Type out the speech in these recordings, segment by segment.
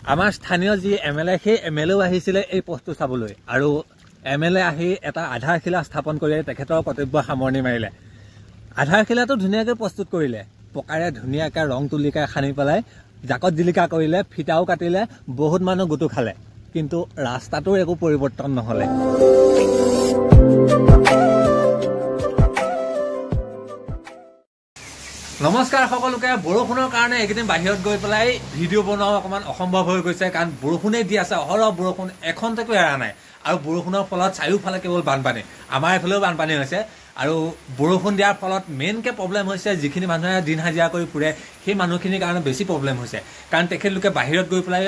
আমাৰ স্থানীয় যি এমএলএ সেই এমএলএও আহিছিলে এই পথটো চাবলৈ আৰু এমএলএ আহি এটা আধাৰশিলা স্থাপন কৰি তেখেতৰ কৰ্তব্য সামৰণি মাৰিলে। আধাৰশিলাটো ধুনীয়াকৈ প্ৰস্তুত কৰিলে, পকাৰে ধুনীয়াকৈ ৰং তুলিকাই সানি পেলাই জাকত জিলিকা কৰিলে, ফিটাও কাটিলে, বহুত মানুহ গোটো খালে, কিন্তু ৰাস্তাটোৰ একো পৰিৱৰ্তন নহ'লে। নমস্কাৰ সকলোকে। বৰষুণৰ কাৰণে এইকেইদিন বাহিৰত গৈ পেলাই ভিডিঅ' বনোৱা অকণমান অসম্ভৱ হৈ গৈছে, কাৰণ বৰষুণেই দি আছে, অহৰহ বৰষুণ, এখনতেকো এৰা নাই। আৰু বৰষুণৰ ফলত চাৰিওফালে কেৱল বানপানী, আমাৰ এইফালেও বানপানী হৈছে। আৰু বৰষুণ দিয়াৰ ফলত মেইনকৈ প্ৰব্লেম হৈছে যিখিনি মানুহে দিন হাজিৰা কৰি ফুৰে সেই মানুহখিনিৰ কাৰণে বেছি প্ৰব্লেম হৈছে, কাৰণ তেখেতলোকে বাহিৰত গৈ পেলাই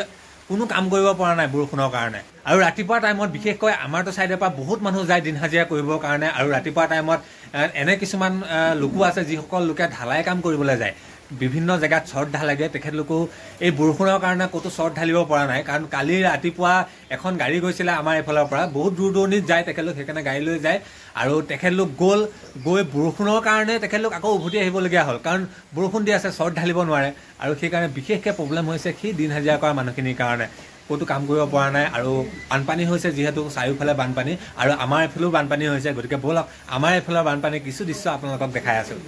কোনো কাম কৰিব পৰা নাই বৰষুণৰ কাৰণে। আৰু ৰাতিপুৱা টাইমত বিশেষকৈ আমাৰতো ছাইডৰ পৰা বহুত মানুহ যায় দিন হাজিৰা কৰিবৰ কাৰণে, আৰু ৰাতিপুৱা টাইমত এনে কিছুমান লোকো আছে যিসকল লোকে ঢালাই কাম কৰিবলৈ যায়, বিভিন্ন জেগাত চৰ্ট ঢালেগৈ। তেখেতলোকেও এই বৰষুণৰ কাৰণে ক'তো চৰ্ট ঢালিব পৰা নাই, কাৰণ কালি ৰাতিপুৱা এখন গাড়ী গৈছিলে আমাৰ এইফালৰ পৰা, বহুত দূৰ দূৰণিত যায় তেখেতলোক, সেইকাৰণে গাড়ী লৈ যায়। আৰু তেখেতলোক গৈ বৰষুণৰ কাৰণে তেখেতলোক আকৌ উভতি আহিবলগীয়া হ'ল, কাৰণ বৰষুণ দি আছে, চৰ্ট ঢালিব নোৱাৰে। আৰু সেইকাৰণে বিশেষকৈ প্ৰব্লেম হৈছে সেই দিন হাজিৰা কৰা মানুহখিনিৰ কাৰণে, ক'তো কাম কৰিব পৰা নাই। আৰু বানপানী হৈছে যিহেতু চাৰিওফালে বানপানী, আৰু আমাৰ এইফালেও বানপানী হৈছে। গতিকে ব'লক আমাৰ এইফালৰ বানপানী কিছু দৃশ্য আপোনালোকক দেখাই আছোঁ।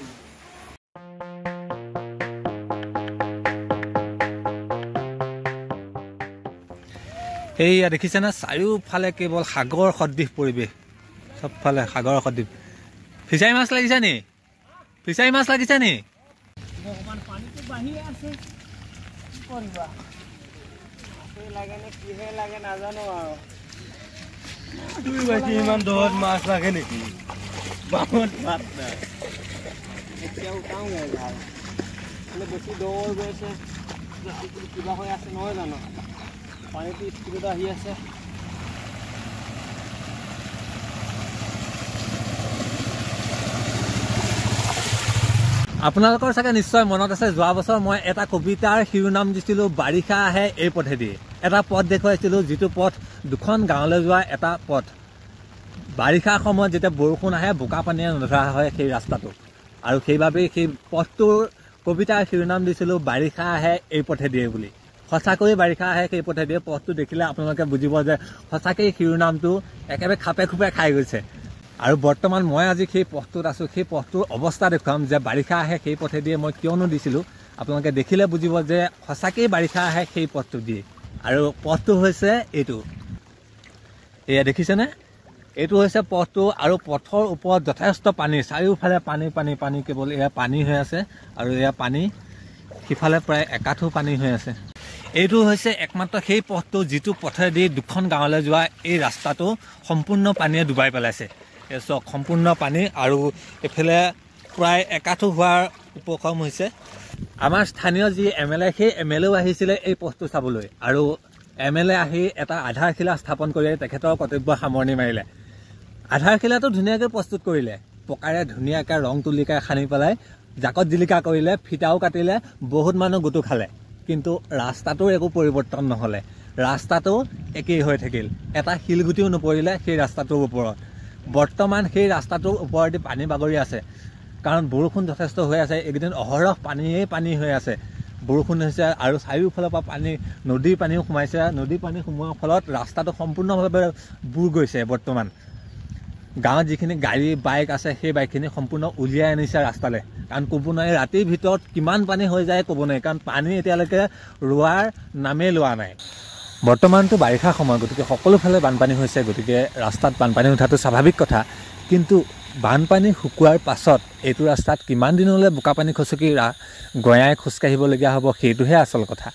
এইয়া দেখিছেনে, চাৰিওফালে কেৱল সাগৰ সদৃশ পৰিৱেশ, চবফালে সাগৰ সদৃশ। ফিচাৰী মাছ লাগিছে নি? ফিচাৰী মাছ লাগিছে নি? ইমান দহত মাছ লাগে নেকি? বেছি দৌৰ গৈছে, কিবা হৈ আছে নহয় জানো, পানীটো স্পীডত আহি আছে। আপোনালোকৰ চাগে নিশ্চয় মনত আছে, যোৱা বছৰ মই এটা কবিতাৰ শিৰোনাম দিছিলোঁ বাৰিষা আহে এই পথেদি। এটা পথ দেখুৱাইছিলোঁ, যিটো পথ দুখন গাঁৱলৈ যোৱা এটা পথ। বাৰিষাৰ সময়ত যেতিয়া বৰষুণ আহে বোকা পানীয়ে নধৰা হয় সেই ৰাস্তাটো, আৰু সেইবাবেই সেই পথটোৰ কবিতাৰ শিৰোনাম দিছিলোঁ বাৰিষা আহে এই পথেদিয়ে বুলি। সঁচাকৈয়ে বাৰিষা আহে সেই পথেদিয়ে। পথটো দেখিলে আপোনালোকে বুজিব যে সঁচাকৈয়ে শিৰোনামটো একেবাৰে খাপে খুপে খাই গৈছে। আৰু বৰ্তমান মই আজি সেই পথটোত আছোঁ, সেই পথটোৰ অৱস্থা দেখুৱাম যে বাৰিষা আহে সেই পথেদিয়ে মই কিয়নো দিছিলোঁ। আপোনালোকে দেখিলে বুজিব যে সঁচাকৈয়ে বাৰিষা আহে সেই পথটো দিয়ে। আৰু পথটো হৈছে এইটো, এয়া দেখিছেনে, এইটো হৈছে পথটো। আৰু পথৰ ওপৰত যথেষ্ট পানী, চাৰিওফালে পানী পানী পানী, কেৱল এয়া পানী হৈ আছে। আৰু এয়া পানী, সিফালে প্ৰায় একাঠো পানী হৈ আছে। এইটো হৈছে একমাত্ৰ সেই পথটো যিটো পথেদি দুখন গাঁৱলৈ যোৱা এই ৰাস্তাটো সম্পূৰ্ণ পানীয়ে ডুবাই পেলাইছে। এই চাওক, সম্পূৰ্ণ পানী, আৰু এইফালে প্ৰায় একাঠো হোৱাৰ উপক্ৰম হৈছে। আমাৰ স্থানীয় যি এমএলএ সেই এমএলএও আহিছিলে এই পথটো চাবলৈ, আৰু এমএলএ আহি এটা আধাৰশিলা স্থাপন কৰি তেখেতৰ কৰ্তব্য সামৰণি মাৰিলে। আধাৰশিলাটো ধুনীয়াকৈ প্ৰস্তুত কৰিলে, পকাৰে ধুনীয়াকৈ ৰং তুলিকাই সানি পেলাই জাকত জিলিকা কৰিলে, ফিটাও কাটিলে, বহুত মানুহ গোটো খালে, কিন্তু ৰাস্তাটোৰ একো পৰিৱৰ্তন নহ'লে। ৰাস্তাটো একেই হৈ থাকিল, এটা শিলগুটিও নপৰিলে সেই ৰাস্তাটোৰ ওপৰত। বৰ্তমান সেই ৰাস্তাটোৰ ওপৰেদি পানী বাগৰি আছে, কাৰণ বৰষুণ যথেষ্ট হৈ আছে। এইকেইদিন অহৰহ পানীয়েই পানী হৈ আছে, বৰষুণ হৈছে, আৰু চাৰিওফালৰ পৰা পানী, নদীৰ পানীও সোমাইছে। নদীৰ পানী সোমোৱাৰ ফলত ৰাস্তাটো সম্পূৰ্ণভাৱে বুৰ গৈছে। বৰ্তমান গাঁৱত যিখিনি গাড়ী বাইক আছে সেই বাইকখিনি সম্পূৰ্ণ উলিয়াই আনিছে ৰাস্তালৈ, কাৰণ ক'ব নোৱাৰি ৰাতিৰ ভিতৰত কিমান পানী হৈ যায় ক'ব নোৱাৰি, কাৰণ পানী এতিয়ালৈকে ৰোৱাৰ নামেই লোৱা নাই। বৰ্তমানটো বাৰিষা সময়, গতিকে সকলোফালে বানপানী হৈছে, গতিকে ৰাস্তাত বানপানী উঠাটো স্বাভাৱিক কথা। কিন্তু বানপানী শুকোৱাৰ পাছত এইটো ৰাস্তাত কিমান দিনলৈ বোকা পানী খচকি গঞাই খোজকাঢ়িবলগীয়া হ'ব, সেইটোহে আচল কথা।